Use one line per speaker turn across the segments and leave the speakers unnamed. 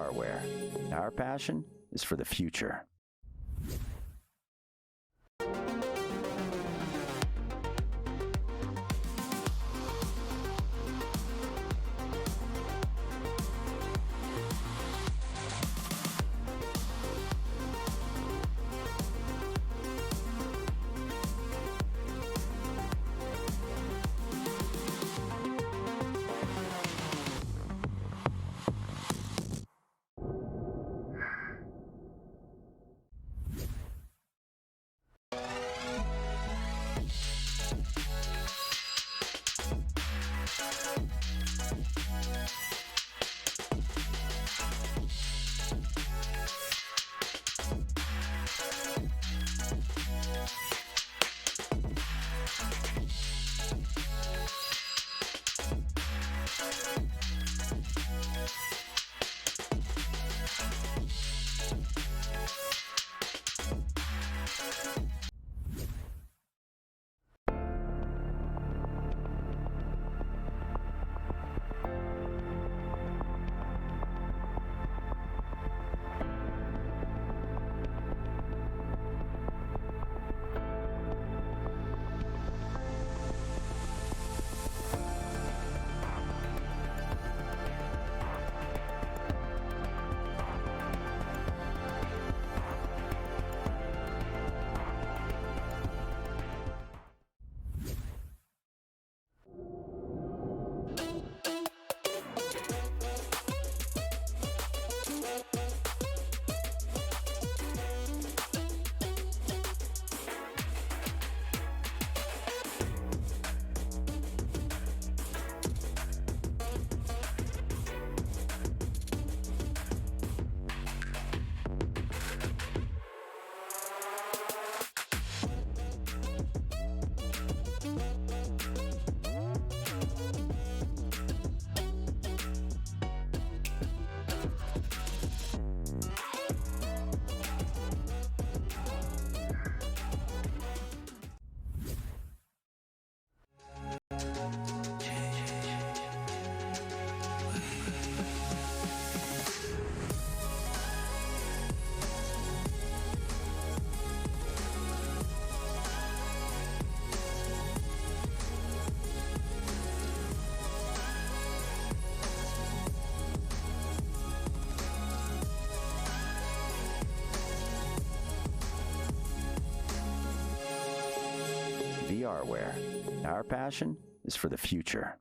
VRware. Our passion is for the future. VRware. Our passion is for the future.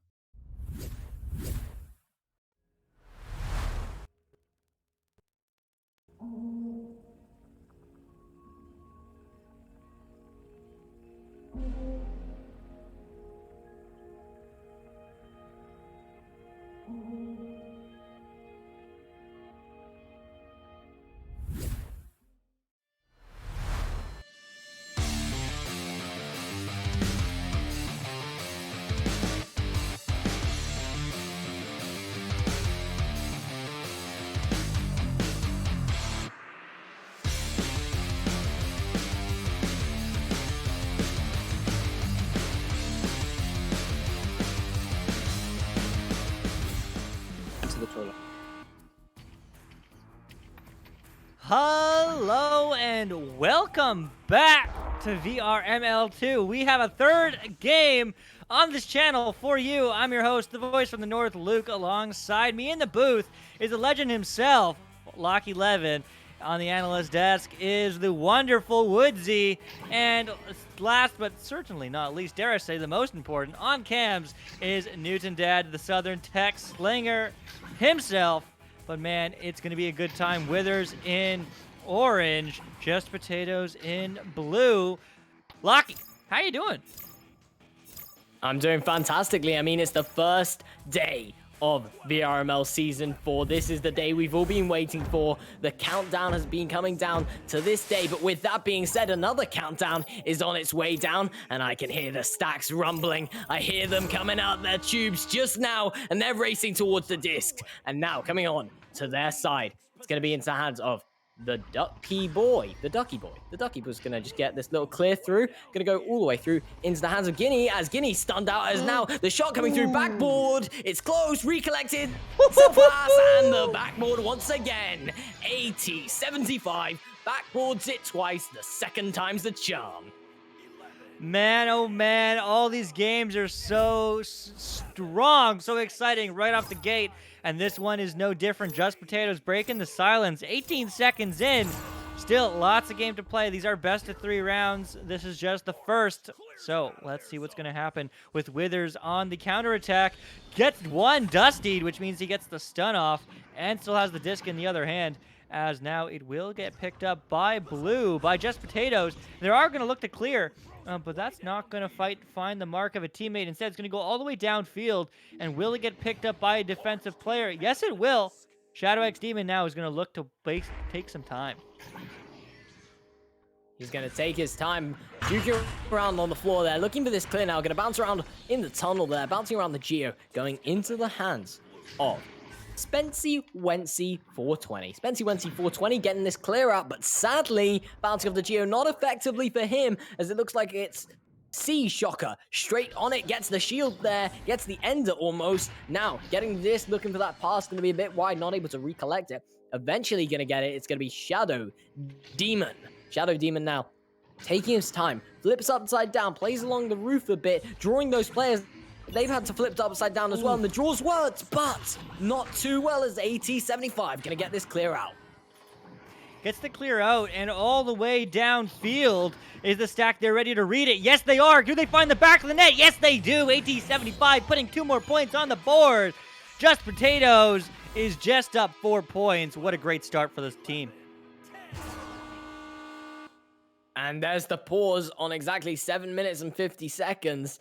Hello and welcome back to VRML2. We have a third game on this channel for you. I'm your host, the voice from the North, Luke. Alongside me in the booth is the legend himself, Locky Levin. On the analyst desk is the wonderful Witherz. And last but certainly not least, dare I say the most important, on cams is Newton Dad, the Southern Tech Slinger himself. But man, it's going to be a good time. Witherz in orange, Just Potatoes in blue. Locky, how you doing?
I'm doing fantastically. I mean, it's the first day of VRML Season 4. This is the day we've all been waiting for. The countdown has been coming down to this day, but with that being said, another countdown is on its way down, and I can hear the stacks rumbling. I hear them coming out their tubes just now, and they're racing towards the disc. And now, coming on to their side, it's going to be into the hands of the Ducky Boy. The Ducky Boy's gonna just get this little clear through. Gonna go all the way through into the hands of Guinea, as Guinea stunned out as now the shot coming through backboard. It's close, recollected. Self-pass, and the backboard once again. 80-75. Backboards it twice. The second time's the charm.
Man, oh man, all these games are so strong, so exciting right off the gate. And this one is no different. Just Potatoes breaking the silence. 18 seconds in. Still lots of game to play. These are best of 3 rounds. This is just the first. So let's see what's going to happen with Witherz on the counterattack. Gets one dustied, which means he gets the stun off and still has the disc in the other hand. As now it will get picked up by Blue, by Just Potatoes. They are going to look to clear. But that's not going to find the mark of a teammate. Instead, it's going to go all the way downfield. And will it get picked up by a defensive player? Yes, it will. Shadow X Demon now is going to look to take some time.
He's going to take his time, juking around on the floor there, looking for this clear now. Going to bounce around in the tunnel there, bouncing around the Geo, going into the hands of Spency Wency 420. Spency Wency 420 getting this clear out, but sadly, bouncing off the Geo not effectively for him, as it looks like it's Sea Shocker straight on it, gets the shield there, gets the ender almost. Now, getting this, looking for that pass, going to be a bit wide, not able to recollect it. Eventually going to get it. It's going to be Shadow Demon. Shadow Demon now taking his time, flips upside down, plays along the roof a bit, drawing those players. They've had to flip upside down as well, and the draws worked, but not too well as 80-75 gonna get this clear out.
Gets the clear out, and all the way downfield is the stack. They're ready to read it. Yes, they are. Do they find the back of the net? Yes, they do. 80-75, putting 2 more points on the board. Just Potatoes is just up 4 points. What a great start for this team.
And there's the pause on exactly 7 minutes and 50 seconds.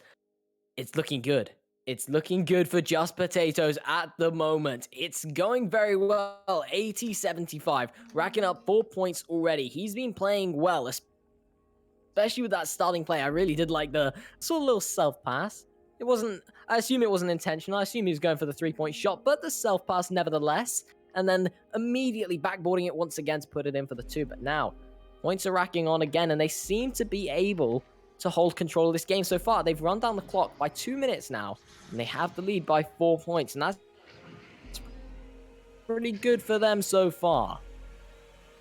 It's looking good. It's looking good for Just Potatoes at the moment. It's going very well. 80-75, racking up 4 points already. He's been playing well, especially with that starting play. I really did like the sort of little self-pass. It wasn't, I assume it wasn't intentional. I assume he was going for the 3-point shot, but the self-pass nevertheless. And then immediately backboarding it once again to put it in for the 2. But now, points are racking on again, and they seem to be able to hold control of this game so far. They've run down the clock by 2 minutes now, and they have the lead by 4 points, and that's pretty good for them so far.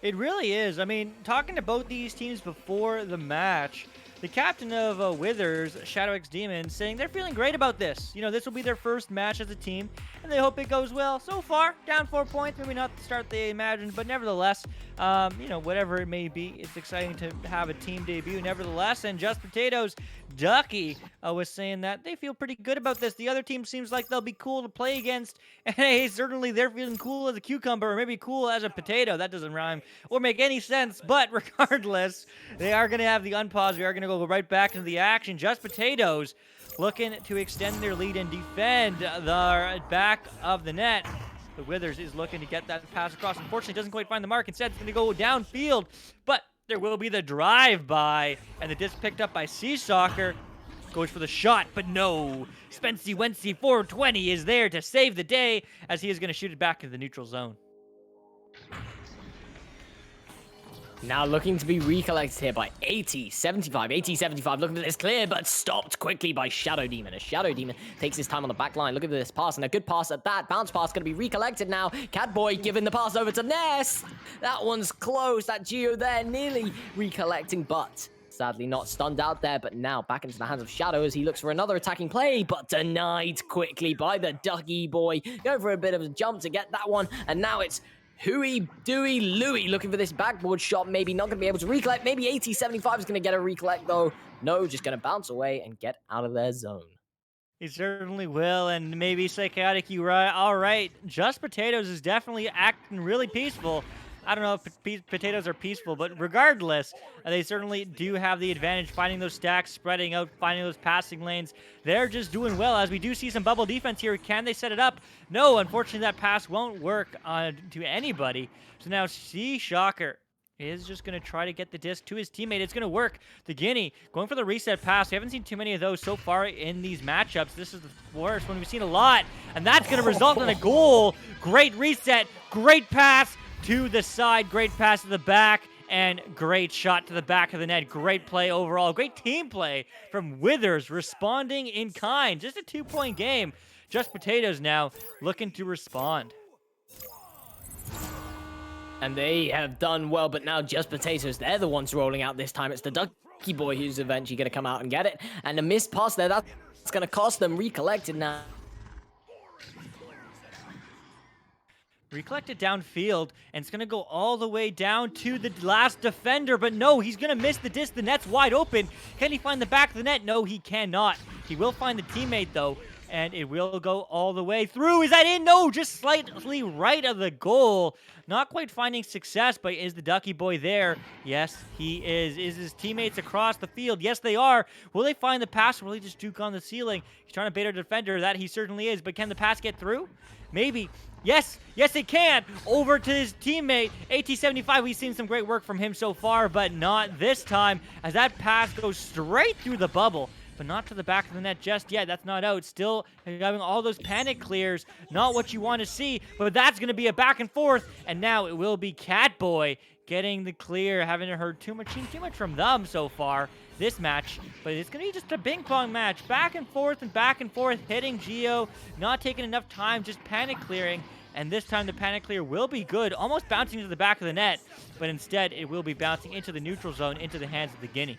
It really is. I mean, talking to both these teams before the match, the captain of Witherz, Shadow X Demon, saying they're feeling great about this. You know, this will be their first match as a team, and they hope it goes well. So far, down 4 points, maybe not the start they imagined, but nevertheless, you know, whatever it may be, it's exciting to have a team debut nevertheless. And Just Potatoes, Ducky was saying that they feel pretty good about this. The other team seems like they'll be cool to play against, and hey, certainly they're feeling cool as a cucumber, or maybe cool as a potato. That doesn't rhyme or make any sense, but regardless, they are going to have the unpause. We are going to go right back into the action. Just Potatoes looking to extend their lead and defend the back of the net. The Witherz is looking to get that pass across. Unfortunately, doesn't quite find the mark. Instead, it's going to go downfield, but there will be the drive-by, and the disc picked up by Sea Soccer. Goes for the shot, but no. Spency Wency 420 is there to save the day, as he is going to shoot it back into the neutral zone.
Now looking to be recollected here by 80-75. 80-75 looking for this clear, but stopped quickly by Shadow Demon. As Shadow Demon takes his time on the back line. Look at this pass, and a good pass at that. Bounce pass going to be recollected now. Catboy giving the pass over to Ness. That one's close. That Geo there nearly recollecting, but sadly not stunned out there. But now back into the hands of Shadow as he looks for another attacking play, but denied quickly by the Ducky Boy. Going for a bit of a jump to get that one, and now it's Hooey Dooey Louie looking for this backboard shot. Maybe not going to be able to recollect. Maybe 80-75 is going to get a recollect though. No, just going to bounce away and get out of their zone.
He certainly will, and maybe Psychotic, you right. All right, Just Potatoes is definitely acting really peaceful. I don't know if potatoes are peaceful, but regardless, they certainly do have the advantage, finding those stacks, spreading out, finding those passing lanes. They're just doing well, as we do see some bubble defense here. Can they set it up? No, unfortunately, that pass won't work to anybody. So now Sea Shocker is just going to try to get the disc to his teammate. It's going to work. The Guinea going for the reset pass. We haven't seen too many of those so far in these matchups. This is the worst one. We've seen a lot, and that's going to result in a goal. Great reset, great pass to the side. Great pass to the back. And great shot to the back of the net. Great play overall. Great team play from Witherz, responding in kind. Just a 2-point game. Just Potatoes now looking to respond.
And they have done well, but now Just Potatoes, they're the ones rolling out this time. It's the Ducky Boy who's eventually going to come out and get it. And a missed pass there, that's going to cost them. Recollected now.
Recollect it downfield, and it's going to go all the way down to the last defender, but no, he's going to miss the disc. The net's wide open. Can he find the back of the net? No, he cannot. He will find the teammate, though, and it will go all the way through. Is that in? No, just slightly right of the goal. Not quite finding success, but is the Ducky Boy there? Yes, he is. Is his teammates across the field? Yes, they are. Will they find the pass, or will he just juke on the ceiling? He's trying to bait our defender. That he certainly is, but can the pass get through? Maybe. Yes, it can. Over to his teammate, AT75. We've seen some great work from him so far, but not this time, as that pass goes straight through the bubble, but not to the back of the net just yet. That's not out. Still having all those panic clears. Not what you want to see, but that's going to be a back and forth, and now it will be Catboy getting the clear. Haven't heard too much from them so far this match, but it's going to be just a ping pong match. Back and forth, hitting Geo, not taking enough time, just panic clearing. And this time the panic clear will be good, almost bouncing to the back of the net, but instead it will be bouncing into the neutral zone, into the hands of the Guinea.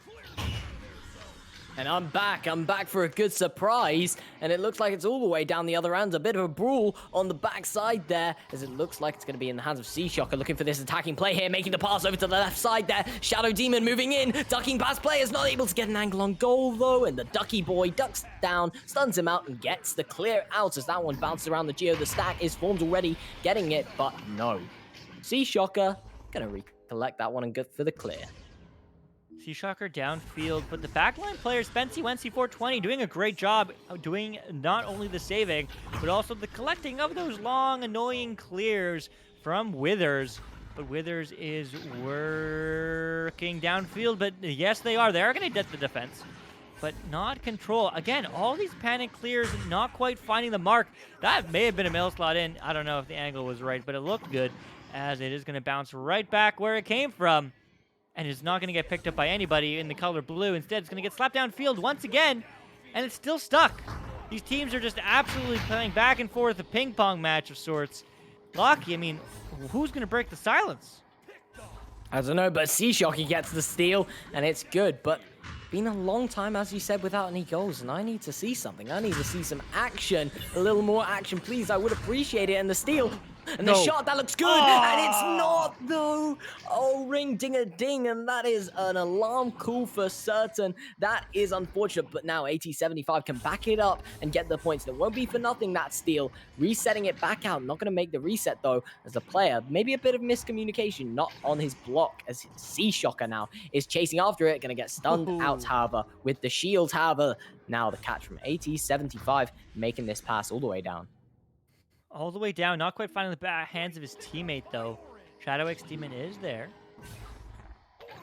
And I'm back for a good surprise, and it looks like it's all the way down the other end. A bit of a brawl on the backside there, as it looks like it's going to be in the hands of Seashocker, looking for this attacking play here, making the pass over to the left side there. Shadow Demon moving in, ducking past players, not able to get an angle on goal though, and the Ducky Boy ducks down, stuns him out, and gets the clear out as that one bounces around the Geo. The stack is formed already, getting it, but no. Seashocker going to recollect that one and go for the clear.
Seashocker downfield, but the backline player, Spency420, doing a great job of doing not only the saving, but also the collecting of those long, annoying clears from Witherz. But Witherz is working downfield, but yes, they are. They are going to get the defense, but not control. Again, all these panic clears, not quite finding the mark. That may have been a mail slot in. I don't know if the angle was right, but it looked good, as it is going to bounce right back where it came from. And it's not going to get picked up by anybody in the color blue. Instead, it's going to get slapped downfield once again, and it's still stuck. These teams are just absolutely playing back and forth, a ping pong match of sorts. Lockie, I mean, who's going to break the silence?
I don't know, but Seashocker gets the steal, and it's good. But been a long time, as you said, without any goals, and I need to see something. I need to see some action. A little more action, please. I would appreciate it. And the steal. And the shot, that looks good, and it's not, though. Oh, ring-ding-a-ding, and that is an alarm call for certain. That is unfortunate, but now AT75 can back it up and get the points. It won't be for nothing, that steal. Resetting it back out, not going to make the reset, though, as a player. Maybe a bit of miscommunication, not on his block, as Seashocker now is chasing after it, going to get stunned out, however, with the shield, however. Now the catch from AT75, making this pass all the way down.
All the way down, not quite finding the hands of his teammate, though. Shadow X Demon is there.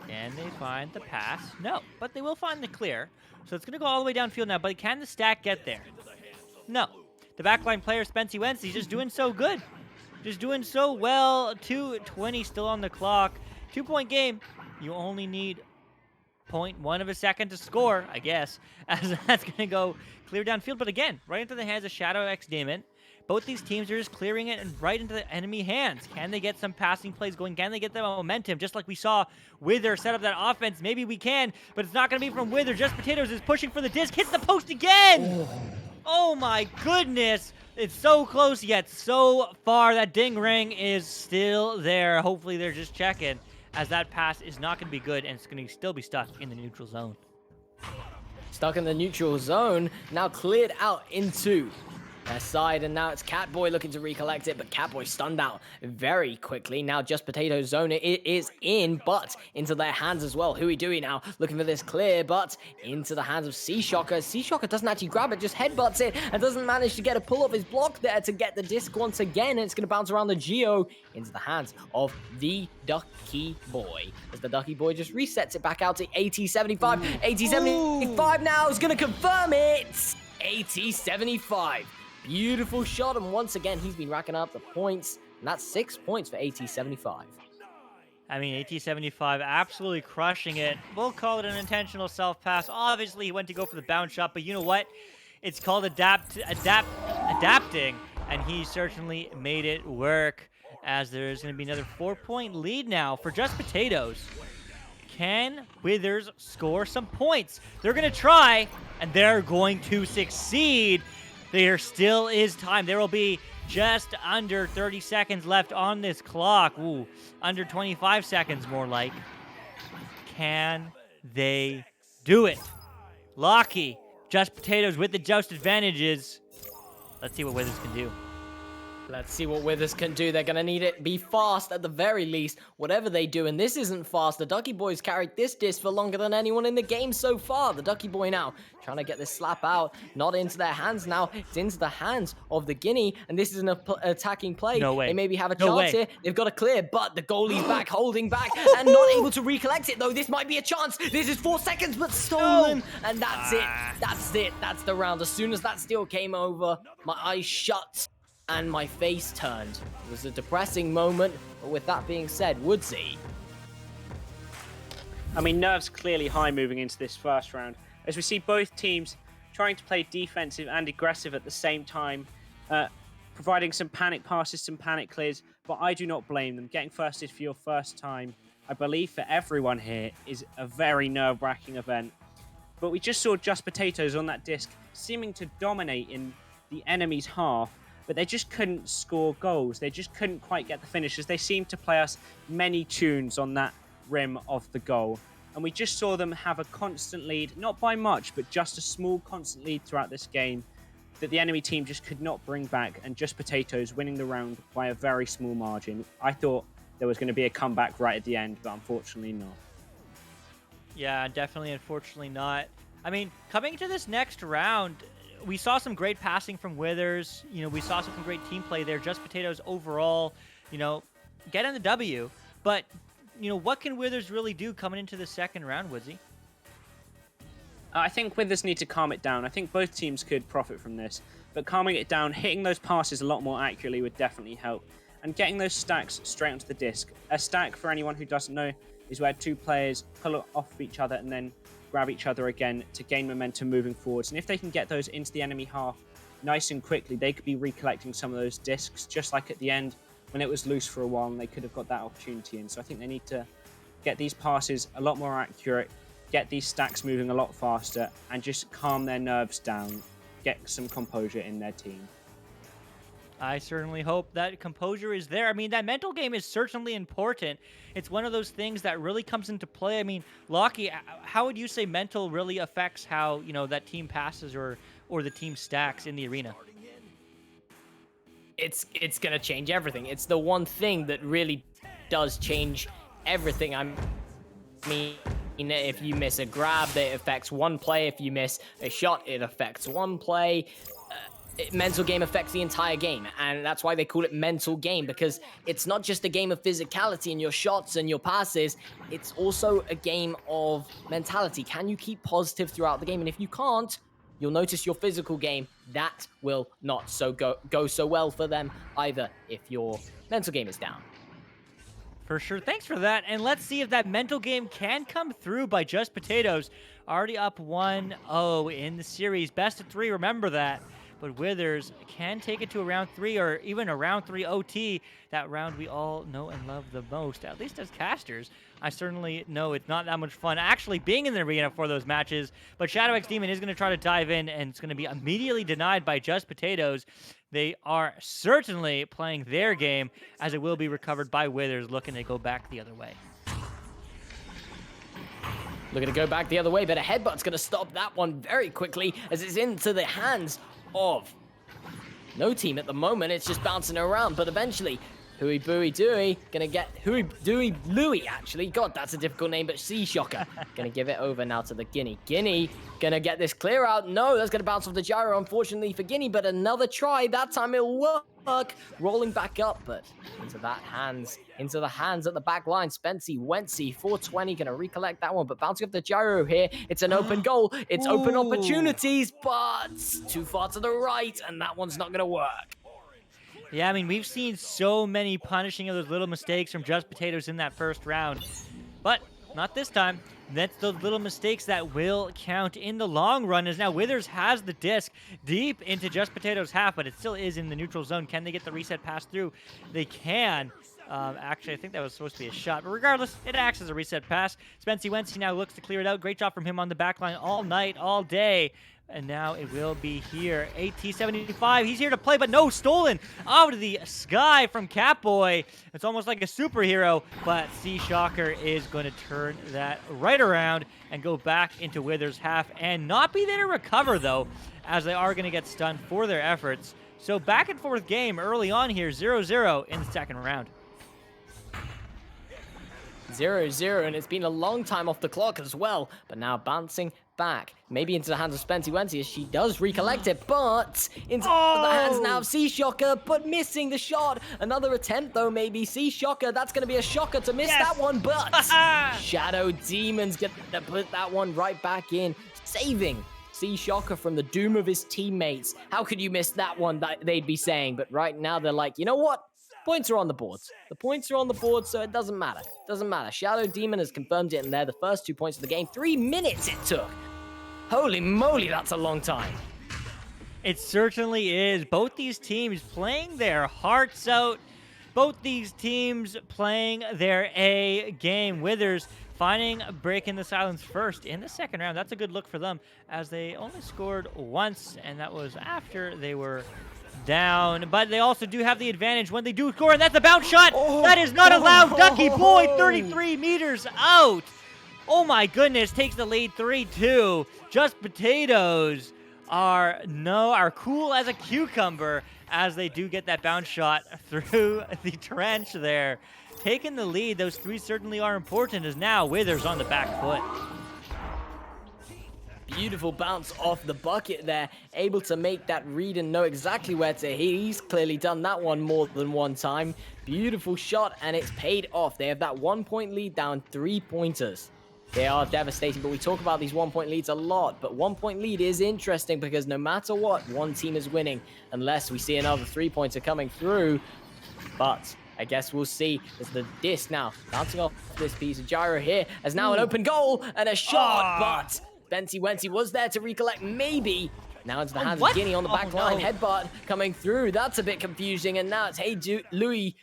Can they find the pass? No, but they will find the clear. So it's going to go all the way downfield now, but can the stack get there? No. The backline player, Spency Wentz, he's just doing so good. Just doing so well. 2:20 still on the clock. 2-point game. You only need 0.1 of a second to score, I guess, as that's going to go clear downfield. But again, right into the hands of Shadow X Demon. Both these teams are just clearing it and right into the enemy hands. Can they get some passing plays going? Can they get the momentum? Just like we saw Wither set up that offense. Maybe we can, but it's not going to be from Wither. Just Potatoes is pushing for the disc. Hits the post again! Oh my goodness! It's so close yet so far. That ding ring is still there. Hopefully they're just checking, as that pass is not going to be good, and it's going to still be stuck in the neutral zone.
Stuck in the neutral zone. Now cleared out into their side, and now it's Catboy looking to recollect it, but Catboy stunned out very quickly. Now Just Potato zone, it is in, but into their hands as well. Huey Dewey now looking for this clear, but into the hands of Seashocker. Seashocker doesn't actually grab it, just headbutts it, and doesn't manage to get a pull off his block there to get the disc once again, and it's going to bounce around the Geo into the hands of the Ducky Boy, as the Ducky Boy just resets it back out to AT75. AT75 now is going to confirm it. AT75. Beautiful shot, and once again, he's been racking up the points. And that's 6 points for AT75.
I mean, AT75 absolutely crushing it. We'll call it an intentional self-pass. Obviously, he went to go for the bounce shot, but you know what? It's called adapting, and he certainly made it work, as there's going to be another 4-point lead now for Just Potatoes. Can Witherz score some points? They're going to try, and they're going to succeed. There still is time. There will be just under 30 seconds left on this clock. Ooh, under 25 seconds more like. Can they do it? Locky, Just Potatoes with the joust advantages. Let's see what Witherz can do.
Let's see what Witherz can do. They're going to need it be fast at the very least, whatever they do. And this isn't fast. The Ducky Boys carried this disc for longer than anyone in the game so far. The Ducky Boy now trying to get this slap out. Not into their hands now. It's into the hands of the Guinea. And this is an attacking play.
No way.
They maybe have a
No
chance
way.
here. They've got to clear, but the goalie's back, holding back, and not able to recollect it, though. This might be a chance. This is 4 seconds, but stolen.
No.
And that's it. That's it. That's the round. As soon as that steal came over, my eyes shut and my face turned. It was a depressing moment, but with that being said, Woodsy.
I mean, nerves clearly high moving into this first round, as we see both teams trying to play defensive and aggressive at the same time, providing some panic passes, some panic clears, but I do not blame them. Getting firsted for your first time, I believe for everyone here, is a very nerve-wracking event. But we just saw Just Potatoes on that disc seeming to dominate in the enemy's half, but they just couldn't score goals. They just couldn't quite get the finishes. They seemed to play us many tunes on that rim of the goal. And we just saw them have a constant lead, not by much, but just a small constant lead throughout this game that the enemy team just could not bring back, and Just Potatoes winning the round by a very small margin. I thought there was going to be a comeback right at the end, but unfortunately not.
Yeah, definitely, unfortunately not. I mean, coming to this next round, we saw some great passing from Witherz. You know, we saw some great team play there. Just Potatoes overall, you know, getting the W. But, you know, what can Witherz really do coming into the second round, Woodsy?
I think Witherz need to calm it down. I think both teams could profit from this, but calming it down, hitting those passes a lot more accurately would definitely help. And getting those stacks straight onto the disc. A stack, for anyone who doesn't know, is where two players pull off each other and then grab each other again to gain momentum moving forwards. And if they can get those into the enemy half nice and quickly, they could be recollecting some of those discs, just like at the end when it was loose for a while and they could have got that opportunity in. So I think they need to get these passes a lot more accurate, get these stacks moving a lot faster, and just calm their nerves down, get some composure in their team.
I certainly hope that composure is there. I mean, that mental game is certainly important. It's one of those things that really comes into play. I mean, Locky, how would you say mental really affects how, you know, that team passes or the team stacks in the arena?
It's going to change everything. It's the one thing that really does change everything. I mean, if you miss a grab, it affects one play. If you miss a shot, it affects one play. Mental game affects the entire game, and that's why they call it mental game, because it's not just a game of physicality and your shots and your passes, it's also a game of mentality. Can you keep positive throughout the game? And if you can't, you'll notice your physical game, that will not go so well for them either if your mental game is down.
For sure. Thanks for that. And let's see if that mental game can come through by Just Potatoes. Already up 1-0 in the series. Best of 3, remember that. But Witherz can take it to a round 3 or even a round 3 OT, that round we all know and love the most, at least as casters. I certainly know it's not that much fun actually being in the arena for those matches, but Shadow X Demon is going to try to dive in, and it's going to be immediately denied by Just Potatoes. They are certainly playing their game, as it will be recovered by Witherz, looking to go back the other way.
Looking to go back the other way, but a headbutt's going to stop that one very quickly as it's into the hands of no team at the moment. It's just bouncing around, but eventually Hooey Booey Dooey gonna get Hooey Dooey Louie, actually. God, that's a difficult name, but Sea Shocker gonna give it over now to the Guinea. Guinea gonna get this clear out. No, that's gonna bounce off the gyro, unfortunately for Guinea, but another try. That time it'll work. Rolling back up, but into the hands at the back line. Spency, Wency, 420 gonna recollect that one, but bouncing off the gyro here. It's an open goal. It's open opportunities, but too far to the right, and that one's not gonna work.
Yeah, I mean, we've seen so many punishing of those little mistakes from Just Potatoes in that first round. But not this time. That's those little mistakes that will count in the long run, as now Witherz has the disc deep into Just Potatoes' half, but it still is in the neutral zone. Can they get the reset pass through? They can. Actually, I think that was supposed to be a shot. But regardless, it acts as a reset pass. Spency Wency now looks to clear it out. Great job from him on the back line all night, all day. And now it will be here. AT75, he's here to play, but no, stolen out of the sky from Catboy. It's almost like a superhero, but C Shocker is going to turn that right around and go back into Wither's half and not be there to recover, though, as they are going to get stunned for their efforts. So back and forth game early on here, 0-0 in the second round.
0-0, and it's been a long time off the clock as well, but now bouncing back, maybe into the hands of Spency Wency as she does recollect it, but into the hands now of C Shocker, but missing the shot. Another attempt though, maybe. C Shocker, that's going to be a shocker to miss that one, but Shadow Demon's going to put that one right back in, saving C Shocker from the doom of his teammates. How could you miss that one, that they'd be saying, but right now they're like, you know what? Points are on the boards. The points are on the board, so it doesn't matter. Doesn't matter. Shadow Demon has confirmed it, and they're the first 2 points of the game. 3 minutes it took. Holy moly, that's a long time.
It certainly is. Both these teams playing their hearts out. Both these teams playing their A game. Witherz finding a break in the silence first in the second round. That's a good look for them, as they only scored once, and that was after they were down. But they also do have the advantage when they do score, and that's a bounce shot. That is not allowed. Ducky Boy, 33 meters out. Oh my goodness, takes the lead 3-2. Just Potatoes are cool as a cucumber, as they do get that bounce shot through the trench there. Taking the lead, those three certainly are important, as now Witherz on the back foot.
Beautiful bounce off the bucket there, able to make that read and know exactly where to hit. He's clearly done that one more than one time. Beautiful shot, and it's paid off. They have that 1 point lead down 3 pointers. They are devastating, but we talk about these 1 point leads a lot. But 1 point lead is interesting because no matter what, one team is winning unless we see another 3-pointer coming through. But I guess we'll see as the disc now bouncing off this piece of gyro here as now an open goal and a shot, but Spency Wency was there to recollect, maybe. Now into the hands of Guinea on the back line. Headbutt coming through. That's a bit confusing. And now it's Hey Louie.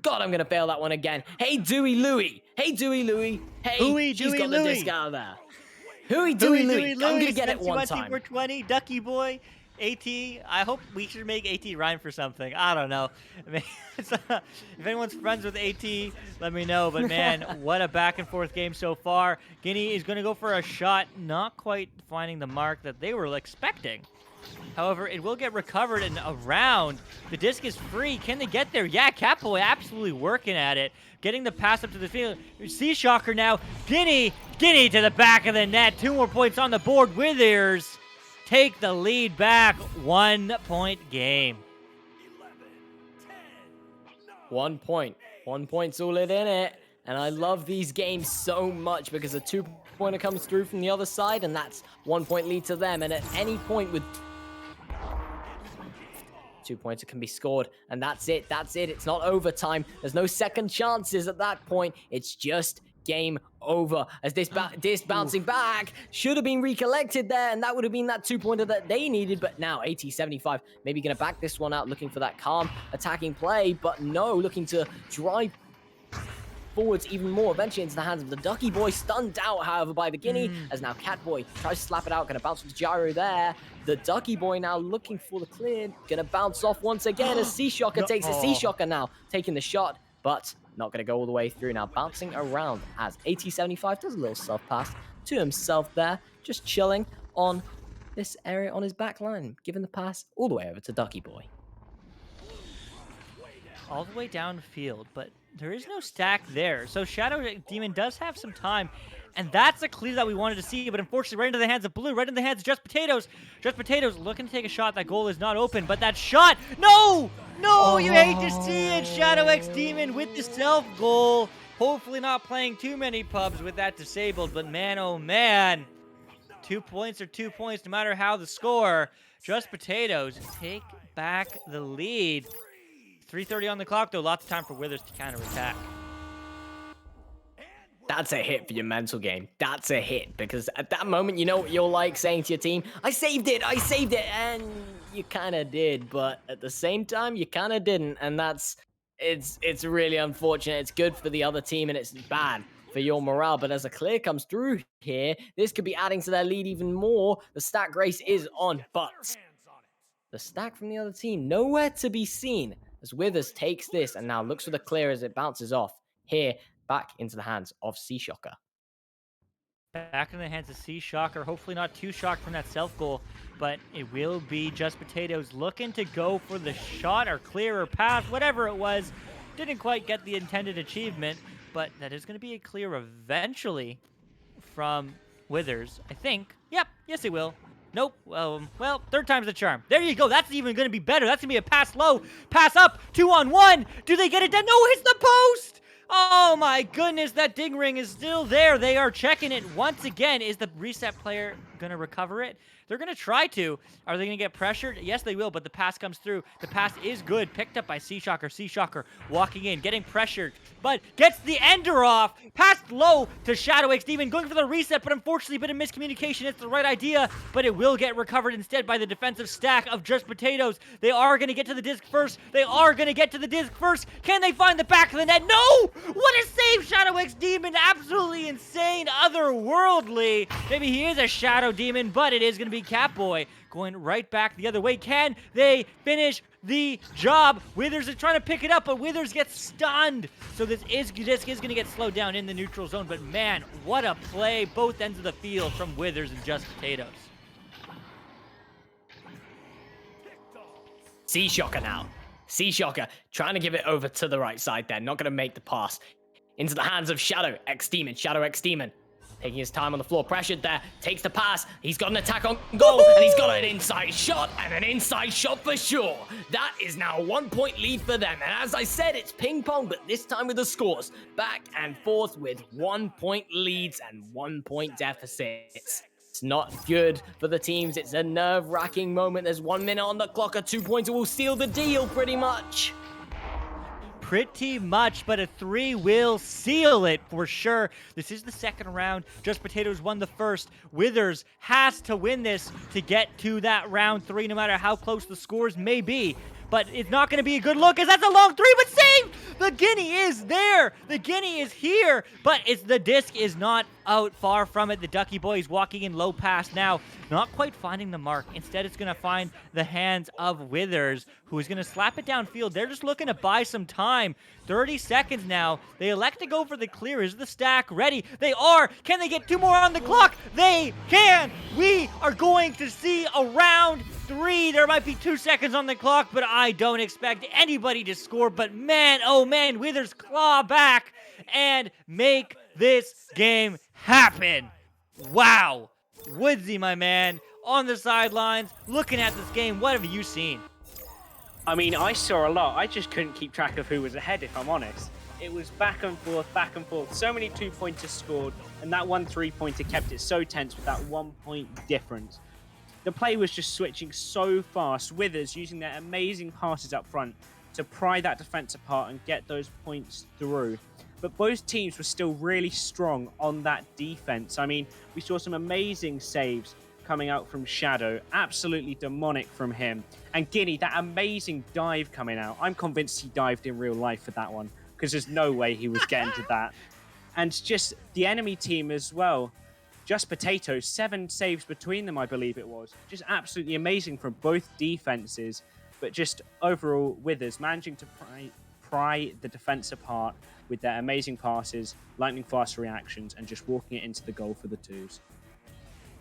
God, I'm going to fail that one again. Hey Dewey Louie. Hey Dewey Louie. Hey, she's got the disc out of there. Hooey Dewey Louie. I'm going to get it one time.
420, Ducky Boy. AT, I hope we should make AT rhyme for something. I don't know. If anyone's friends with AT, let me know. But man, what a back and forth game so far. Guinea is going to go for a shot, not quite finding the mark that they were expecting. However, it will get recovered and around. The disc is free. Can they get there? Yeah, Catboy absolutely working at it. Getting the pass up to the field. C Shocker now. Guinea to the back of the net. 2 more points on the board. Witherz take the lead back. 1 point game.
1 point. 1 point's all it in it. And I love these games so much because a 2-pointer comes through from the other side, and that's 1 point lead to them. And at any point with 2-pointer can be scored, and that's it. That's it. It's not overtime. There's no second chances at that point. It's just game over, as this bouncing back should have been recollected there, and that would have been that 2-pointer that they needed. But now AT75 maybe going to back this one out, looking for that calm attacking play, but no, looking to drive forwards even more, eventually into the hands of the Ducky Boy, stunned out, however, by the Guinea, as now Catboy tries to slap it out, going to bounce with the gyro there. The Ducky Boy now looking for the clear, going to bounce off once again as C Shocker takes it. C Shocker now taking the shot, but not going to go all the way through. Now bouncing around as AT75 does a little self-pass to himself there, just chilling on this area on his back line, giving the pass all the way over to Ducky Boy.
All the way downfield, but there is no stack there. So Shadow Demon does have some time, and that's a clear that we wanted to see, but unfortunately right into the hands of Blue, right into the hands of Just Potatoes. Just Potatoes looking to take a shot. That goal is not open, but that shot, no, you hate to see it. Shadow X Demon with the self-goal. Hopefully not playing too many pubs with that disabled, but man, oh man. 2 points are 2 points, no matter how the score. Just Potatoes take back the lead. 3:30 on the clock, though. Lots of time for Witherz to counterattack.
That's a hit for your mental game. That's a hit, because at that moment, you know what you're like saying to your team, I saved it, and you kind of did, but at the same time, you kind of didn't, and it's really unfortunate. It's good for the other team, and it's bad for your morale, but as a clear comes through here, this could be adding to their lead even more. The stack race is on, but the stack from the other team, nowhere to be seen, as Witherz takes this and now looks for the clear as it bounces off. Here, back into the hands of Sea Shocker.
Back in the hands of Sea Shocker. Hopefully not too shocked from that self-goal, but it will be Just Potatoes looking to go for the shot or clear or pass, whatever it was. Didn't quite get the intended achievement, but that is going to be a clear eventually from Witherz, I think. Yep, yes it will. Nope. Well, third time's the charm. There you go. That's even going to be better. That's going to be a pass low, pass up, 2-on-1. Do they get it done? No, hits the post. Oh my goodness, that ding ring is still there. They are checking it once again. Is the reset player going to recover it? They're going to try to. Are they going to get pressured? Yes, they will, but the pass comes through. The pass is good. Picked up by Sea Shocker. Sea Shocker walking in, getting pressured, but gets the ender off. Passed low to Shadow X Demon, going for the reset, but unfortunately, a bit of miscommunication. It's the right idea, but it will get recovered instead by the defensive stack of Just Potatoes. They are going to get to the disc first. Can they find the back of the net? No! What a save, Shadow X Demon. Absolutely insane, otherworldly. Maybe he is a Shadow Demon, but it is going to be Catboy going right back the other way. Can they finish the job? Witherz is trying to pick it up, but Witherz gets stunned. So this disc is going to get slowed down in the neutral zone. But man, what a play. Both ends of the field from Witherz and Just Potatoes.
Sea Shocker now. Sea Shocker trying to give it over to the right side there. Not going to make the pass. Into the hands of Shadow X Demon. Shadow X Demon. Taking his time on the floor, pressured there, takes the pass, he's got an attack on goal, and he's got an inside shot, and an inside shot for sure. That is now a 1-point lead for them, and as I said, it's ping pong, but this time with the scores. Back and forth with 1-point leads and 1-point deficits. It's not good for the teams, it's a nerve-wracking moment. There's 1 minute on the clock, a 2-pointer will seal the deal pretty much.
Pretty much, but a 3 will seal it for sure. This is the second round. Just Potatoes won the first. Witherz has to win this to get to that round 3, no matter how close the scores may be. But it's not going to be a good look, as that's a long 3, but saved! The Guinea is there! The Guinea is here! But the disc is not out far from it. The Ducky Boy is walking in low pass now, not quite finding the mark. Instead, it's going to find the hands of Witherz, who is going to slap it downfield. They're just looking to buy some time. 30 seconds now. They elect to go for the clear. Is the stack ready? They are. Can they get 2 more on the clock? They can. We are going to see a round 3. There might be 2 seconds on the clock, but I don't expect anybody to score. But man, oh man, Witherz claw back and make this game happen. Wow. Woodsy, my man, on the sidelines, looking at this game. What have you seen?
I mean, I saw a lot. I just couldn't keep track of who was ahead, if I'm honest. It was back and forth, back and forth. So many 2-pointers scored, and that 1 3-pointer kept it so tense with that 1-point difference. The play was just switching so fast. Witherz using their amazing passes up front to pry that defense apart and get those points through. But both teams were still really strong on that defense. I mean, we saw some amazing saves coming out from Shadow. Absolutely demonic from him. And Guinea, that amazing dive coming out. I'm convinced he dived in real life for that one, because there's no way he was getting to that. And just the enemy team as well. Just Potatoes, 7 saves between them, I believe it was. Just absolutely amazing from both defenses. But just overall, Witherz managing to pry the defense apart with their amazing passes, lightning fast reactions, and just walking it into the goal for the 2s.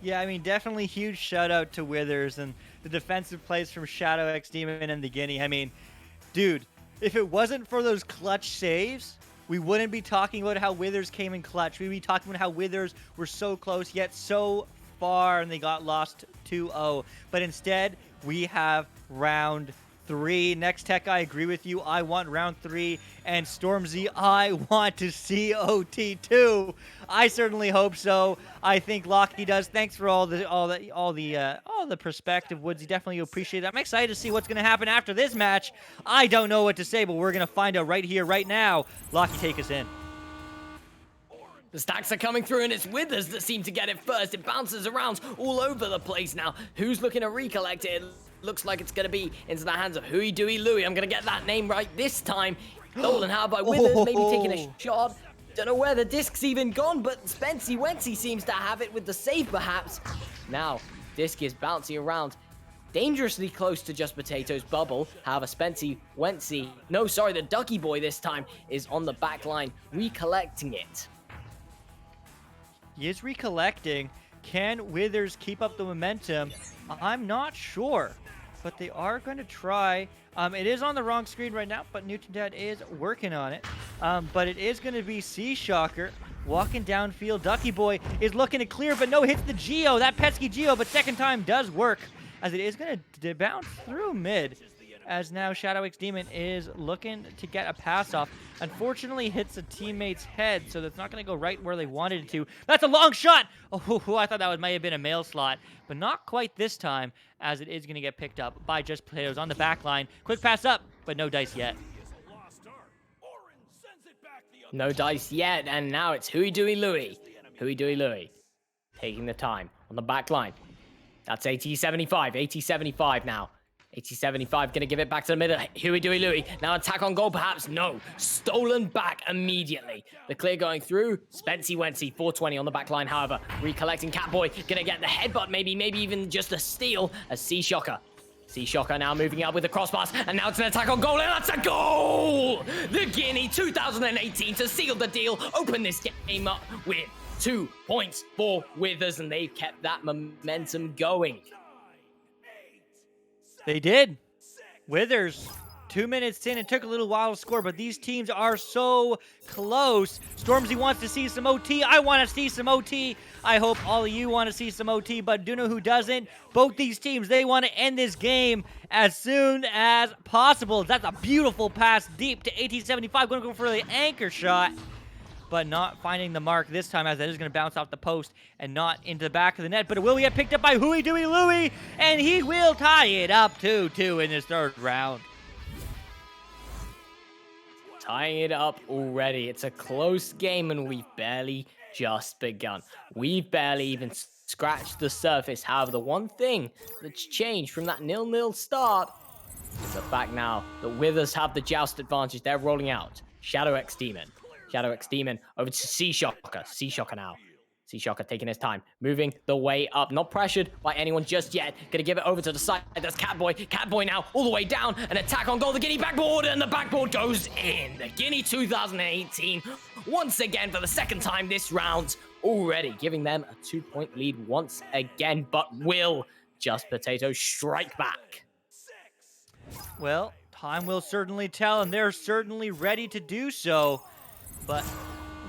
Yeah, I mean, definitely huge shout out to Witherz and the defensive plays from Shadow X Demon and the Guinea. I mean, dude, if it wasn't for those clutch saves, we wouldn't be talking about how Witherz came in clutch. We'd be talking about how Witherz were so close yet so far and they got lost 2-0. But instead, we have round 3. Next Tech, I agree with you. I want round 3. And Stormzy, I want to see OT too. I certainly hope so. I think Lockie does. Thanks for all the perspective, Woodsy. Definitely appreciate that. I'm excited to see what's going to happen after this match. I don't know what to say, but we're going to find out right here, right now. Lockie, take us in.
The stacks are coming through, and it's Witherz that seem to get it first. It bounces around all over the place now. Who's looking to recollect it? It looks like it's going to be into the hands of Huey Dewey Louie. I'm going to get that name right this time. Stolen hard by Witherz, maybe taking a shot. Don't know where the disc's even gone, but Spency Wency seems to have it with the save, perhaps. Now, disc is bouncing around. Dangerously close to Just Potato's bubble. However, Spency Wency, no, sorry, the Ducky Boy this time is on the back line, recollecting it.
He is recollecting. Can Witherz keep up the momentum? I'm not sure, but they are going to try. It is on the wrong screen right now, but Newton Dad is working on it. But it is going to be Sea Shocker walking downfield. Ducky Boy is looking to clear, but no, hits the Geo. That pesky Geo, but second time does work, as it is going to bounce through mid. As now Shadow X Demon is looking to get a pass off. Unfortunately, hits a teammate's head, so that's not going to go right where they wanted it to. That's a long shot! Oh, I thought that might have been a mail slot, but not quite this time, as it is going to get picked up by Just Potatoes on the back line. Quick pass up, but no dice yet.
No dice yet, and now it's Huey Dewey Louie. Huey Dewey Louie taking the time on the back line. That's 80-75, 80-75 now. 80-75, gonna give it back to the middle. Huey Dewey Louie. Now attack on goal, perhaps? No. Stolen back immediately. The clear going through. Spency Wency, 420 on the back line, however. Recollecting Catboy. Gonna get the headbutt, maybe even just a steal as Sea Shocker. Sea Shocker now moving up with the crossbars, and now it's an attack on goal, and that's a goal! The Guinea 2018 to seal the deal. Open this game up with 2 points for Witherz, and they've kept that momentum going.
They did. Witherz, 2 minutes in. It took a little while to score, but these teams are so close. Stormzy wants to see some OT. I want to see some OT. I hope all of you want to see some OT, but do you know who doesn't? Both these teams, they want to end this game as soon as possible. That's a beautiful pass deep to 1875. Going to go for the anchor shot, but not finding the mark this time, as that is going to bounce off the post and not into the back of the net. But it will get picked up by Huey Dewey Louie, and he will tie it up 2-2 in this third round.
Tying it up already. It's a close game, and we've barely just begun. We've barely even scratched the surface. However, the one thing that's changed from that 0-0 start is the fact now that Witherz have the joust advantage. They're rolling out Shadow X Demon. Shadow X Demon over to Sea Shocker. Sea Shocker now. Sea Shocker taking his time. Moving the way up. Not pressured by anyone just yet. Gonna give it over to the side. That's Catboy. Catboy now all the way down. An attack on goal. The Guinea backboard. And the backboard goes in. The Guinea 2018. Once again for the second time this round. Already giving them a 2-point lead once again. But will Just Potato strike back?
Well, time will certainly tell, and they're certainly ready to do so. But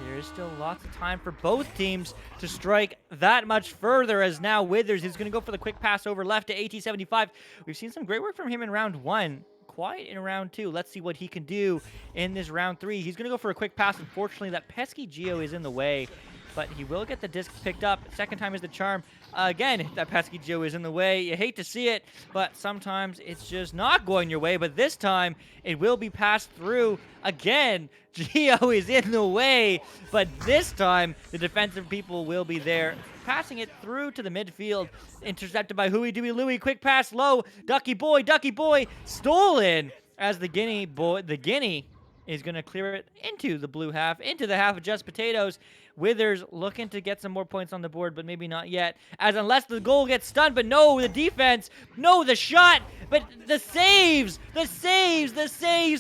there is still lots of time for both teams to strike that much further, as now Witherz is going to go for the quick pass over left to 1875. We've seen some great work from him in round 1. Quiet in round 2. Let's see what he can do in this round 3. He's going to go for a quick pass. Unfortunately, that pesky Geo is in the way, but he will get the disc picked up. Second time is the charm. Again, that pesky Geo is in the way. You hate to see it, but sometimes it's just not going your way. But this time, it will be passed through. Again, Geo is in the way, but this time, the defensive people will be there. Passing it through to the midfield. Intercepted by Huey Dewey Louie. Quick pass low. Ducky Boy, stolen. As the Guinea is going to clear it into the blue half, into the half of Just Potatoes. Witherz looking to get some more points on the board, but maybe not yet. As unless the goal gets stunned, but no, the defense, no, the shot, but the saves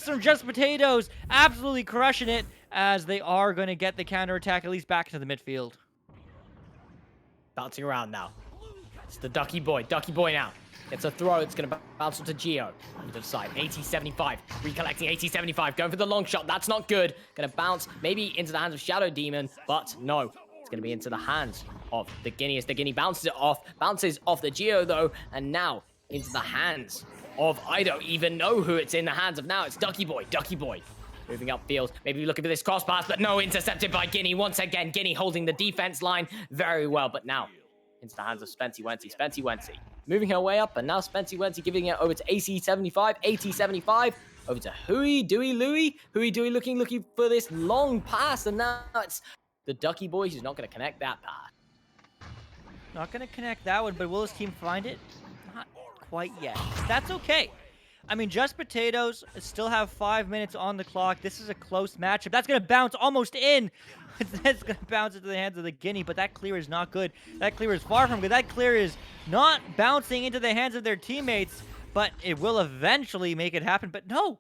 from Just Potatoes. Absolutely crushing it, as they are going to get the counterattack at least back to the midfield.
Bouncing around now. It's the Ducky Boy now. It's a throw. It's going to bounce to Geo. On the side. 80-75. Recollecting 80-75. Going for the long shot. That's not good. Going to bounce maybe into the hands of Shadow Demon. But no. It's going to be into the hands of the Guinea. As the Guinea bounces off the Geo, though. And now into the hands of, I don't even know who it's in the hands of now. It's Ducky Boy. Ducky Boy moving upfield, maybe looking for this cross pass, but no, intercepted by Guinea. Once again, Guinea holding the defense line very well, but now into the hands of Spency Wency. Spency Wency moving her way up, and now Spency Wency giving it over to AC75. AT75 over to Huey Dewey Louie. Huey Dewey looking for this long pass, and now it's the Ducky Boy who's not going to connect that pass.
Not going to connect that one, but will his team find it? Not quite yet. That's okay. I mean, Just Potatoes still have 5 minutes on the clock. This is a close matchup. That's going to bounce almost in. It's going to bounce into the hands of the Guinea, but that clear is not good. That clear is far from good. That clear is not bouncing into the hands of their teammates, but it will eventually make it happen. But no,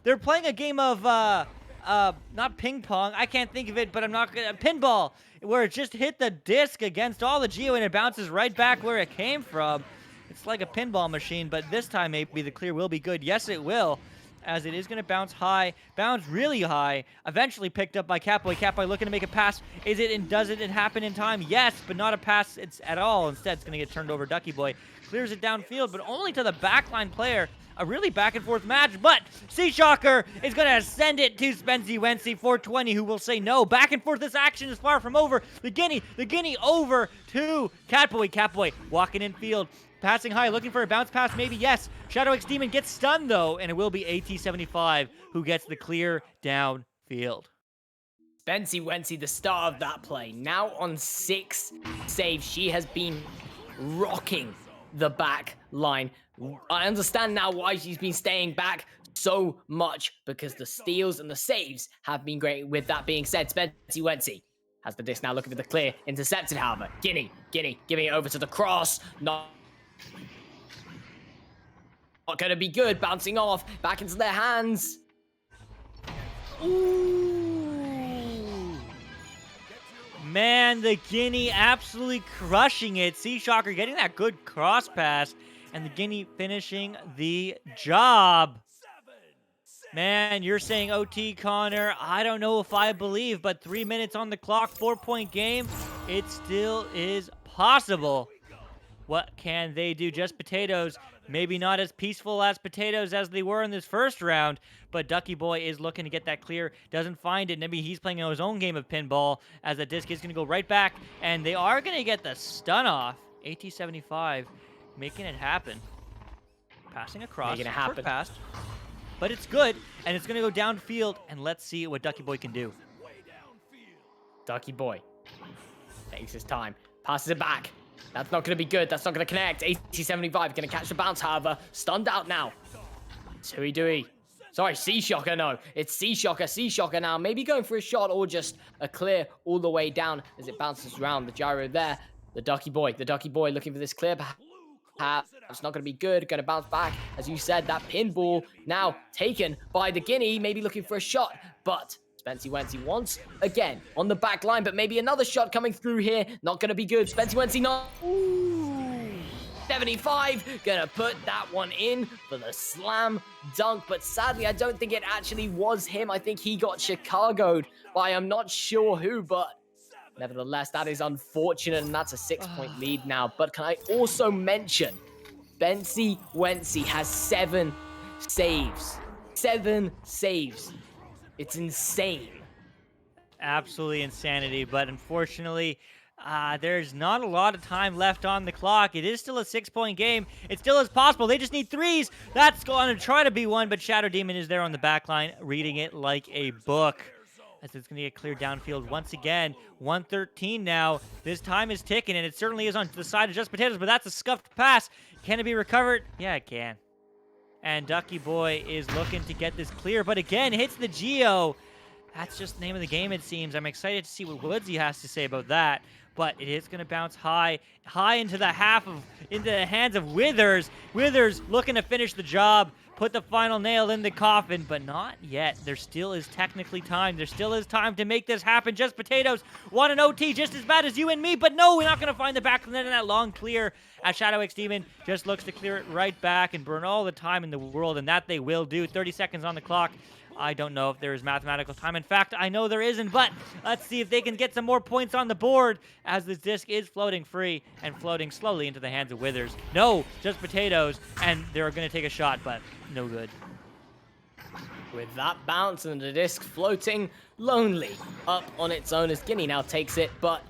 they're playing a game of, not ping pong. I can't think of it, but I'm not going to, pinball, where it just hit the disc against all the geo and it bounces right back where it came from. It's like a pinball machine, but this time maybe the clear will be good. Yes, it will, as it is going to bounce high, bounce really high, eventually picked up by Catboy. Catboy looking to make a pass. Is it, and does it happen in time? Yes, but not a pass at all. Instead, it's going to get turned over. Ducky Boy clears it downfield, but only to the backline player. A really back-and-forth match, but Sea Shocker is going to send it to Spency Wency 420, who will say no. Back and forth, this action is far from over. The Guinea over to Catboy. Catboy walking in field, passing high, looking for a bounce pass, maybe, yes. Shadow X Demon gets stunned, though, and it will be AT75 who gets the clear downfield.
Spency Wency, the star of that play, now on 6 saves. She has been rocking the back line. I understand now why she's been staying back so much, because the steals and the saves have been great. With that being said, Spency Wency has the disc now, looking for the clear. Intercepted, however. Guinea giving it over to the cross. Not going to be good. Bouncing off, back into their hands.
Ooh. Man, the Guinea absolutely crushing it. Sea Shocker getting that good cross pass, and the Guinea finishing the job. Man, you're saying OT, Connor. I don't know if I believe, but 3 minutes on the clock, 4-point game. It still is possible. What can they do? Just Potatoes, maybe not as peaceful as Potatoes as they were in this first round, but Ducky Boy is looking to get that clear, doesn't find it. Maybe he's playing his own game of pinball, as the disc is going to go right back, and they are going to get the stun off. AT75 making it happen. Passing across.
Making it happen.
Short pass. But it's good, and it's going to go downfield, and let's see what Ducky Boy can do.
Ducky Boy takes his time, passes it back. That's not going to be good. That's not going to connect. AT75 going to catch the bounce, however. Stunned out now. It's Huey Dewey. Sorry, Sea Shocker, no. It's Sea Shocker. Sea Shocker now. Maybe going for a shot or just a clear all the way down as it bounces around the gyro there. The Ducky Boy looking for this clear. It's not going to be good. Going to bounce back. As you said, that pinball now taken by the Guinea. Maybe looking for a shot, but Spency Wency once again on the back line, but maybe another shot coming through here. Not going to be good. Spency Wency not. Ooh. 75, gonna put that one in for the slam dunk, but sadly I don't think it actually was him. I think he got Chicago'd by I'm not sure who, but nevertheless, that is unfortunate, and that's a 6-point lead now. But can I also mention, Spency Wency has 7 saves. 7 saves. It's insane.
Absolutely insanity, but unfortunately, there's not a lot of time left on the clock. It is still a 6-point game. It still is possible. They just need 3s. That's going to try to be one, but Shadow Demon is there on the back line, reading it like a book. As it's going to get cleared downfield once again. 1:13 now. This time is ticking, and it certainly is on the side of Just Potatoes, but that's a scuffed pass. Can it be recovered? Yeah, it can. And Ducky Boy is looking to get this clear, but again, hits the Geo. That's just the name of the game, it seems. I'm excited to see what Woodsy has to say about that. But it is going to bounce high into the hands of Witherz. Witherz looking to finish the job, put the final nail in the coffin, but not yet. There still is technically time. There still is time to make this happen. Just Potatoes want an OT just as bad as you and me, but no, we're not going to find the back net in that long clear, as Shadow X Demon just looks to clear it right back and burn all the time in the world, and that they will do. 30 seconds on the clock. I don't know if there is mathematical time. In fact, I know there isn't, but let's see if they can get some more points on the board as this disc is floating free and floating slowly into the hands of Witherz. No, just potatoes, and they're going to take a shot, but no good.
With that bounce and the disc floating lonely up on its own as Guinea now takes it, but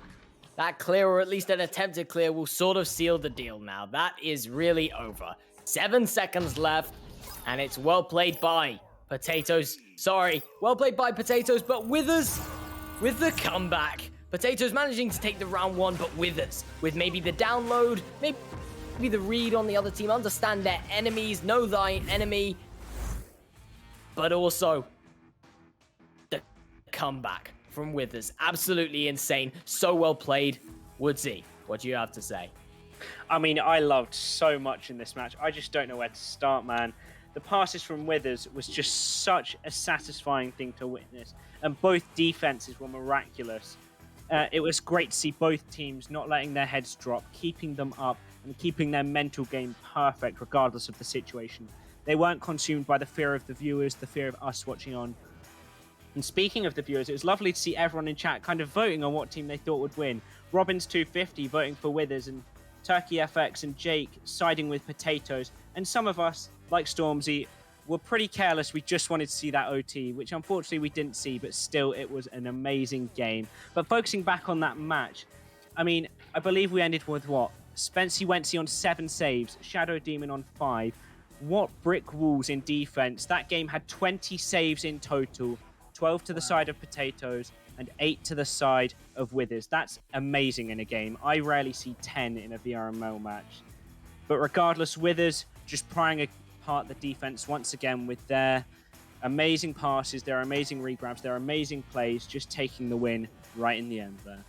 that clear, or at least an attempted clear, will sort of seal the deal now. That is really over. 7 seconds left, and it's well played by Potatoes. Sorry, well played by Potatoes, but Witherz with the comeback. Potatoes managing to take the round 1, but Witherz with maybe the download, maybe the read on the other team, understand their enemies, know thy enemy, but also the comeback from Witherz. Absolutely insane. So well played. Woodsy, what do you have to say?
I mean, I loved so much in this match. I just don't know where to start, man. The passes from Witherz was just such a satisfying thing to witness. And both defenses were miraculous. It was great to see both teams not letting their heads drop, keeping them up, and keeping their mental game perfect regardless of the situation. They weren't consumed by the fear of the viewers, the fear of us watching on. And speaking of the viewers, it was lovely to see everyone in chat kind of voting on what team they thought would win. Robbins250 voting for Witherz, and Turkey FX and Jake siding with Potatoes. And some of us, like Stormzy, were pretty careless. We just wanted to see that OT, which unfortunately we didn't see, but still it was an amazing game. But focusing back on that match, I mean, I believe we ended with what? Spency Wency on 7 saves, Shadow Demon on 5. What brick walls in defense. That game had 20 saves in total, 12 to the side of Potatoes and 8 to the side of Witherz. That's amazing in a game. I rarely see 10 in a VRML match. But regardless, Witherz just prying apart the defense once again with their amazing passes, their amazing regrabs, their amazing plays, just taking the win right in the end there.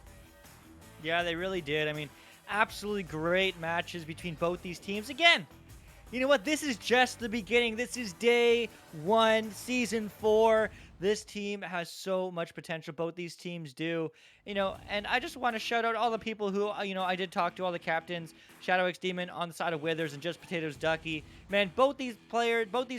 Yeah, they really did. I mean, absolutely great matches between both these teams. Again, you know what? This is just the beginning. This is day 1, season 4. This team has so much potential. Both these teams do. You know, and I just want to shout out all the people who, you know, I did talk to, all the captains, Shadow X Demon on the side of Witherz and Just Potatoes Ducky. Man, both these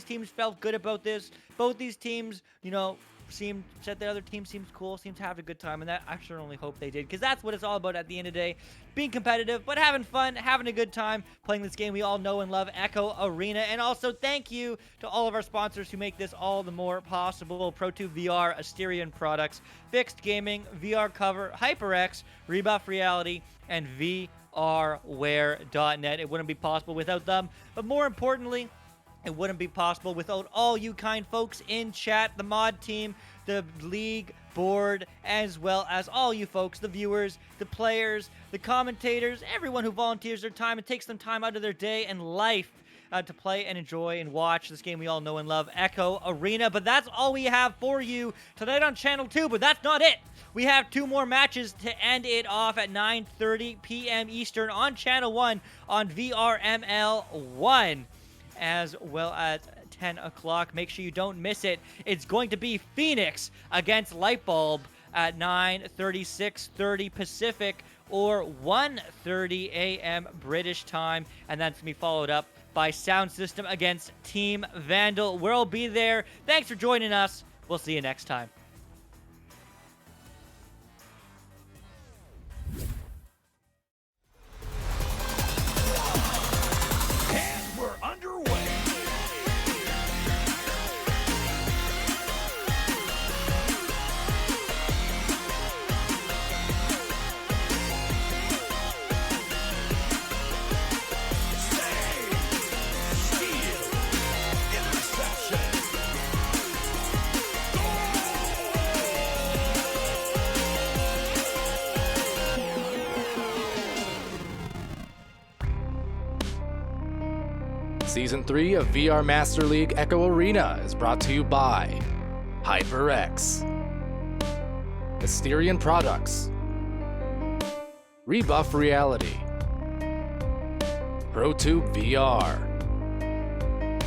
teams felt good about this. Both these teams, you know, said the other team seems cool, seems to have a good time, and that I certainly hope they did, because that's what it's all about at the end of the day. Being competitive, but having fun, having a good time, playing this game we all know and love, Echo Arena. And also thank you to all of our sponsors who make this all the more possible. Pro2 VR, Asterion Products, Fixed Gaming, VR Cover, HyperX, Rebuff Reality, and VRWare.net. It wouldn't be possible without them, but more importantly, it wouldn't be possible without all you kind folks in chat, the mod team, the league board, as well as all you folks, the viewers, the players, the commentators, everyone who volunteers their time and takes some time out of their day and life to play and enjoy and watch this game we all know and love, Echo Arena. But that's all we have for you tonight on Channel 2, but that's not it. We have 2 more matches to end it off at 9:30 p.m. Eastern on Channel 1 on VRML 1. As well as 10 o'clock. Make sure you don't miss it. It's going to be Phoenix against Lightbulb at 9:30, 6:30 Pacific, or 1:30 a.m. British time. And that's going to be followed up by Sound System against Team Vandal. We'll be there. Thanks for joining us. We'll see you next time.
Season 3 of VR Master League Echo Arena is brought to you by HyperX, Asterion Products, Rebuff Reality, ProTube VR,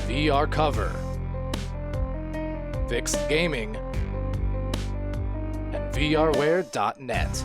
VR Cover, Fixed Gaming, and VRWare.net.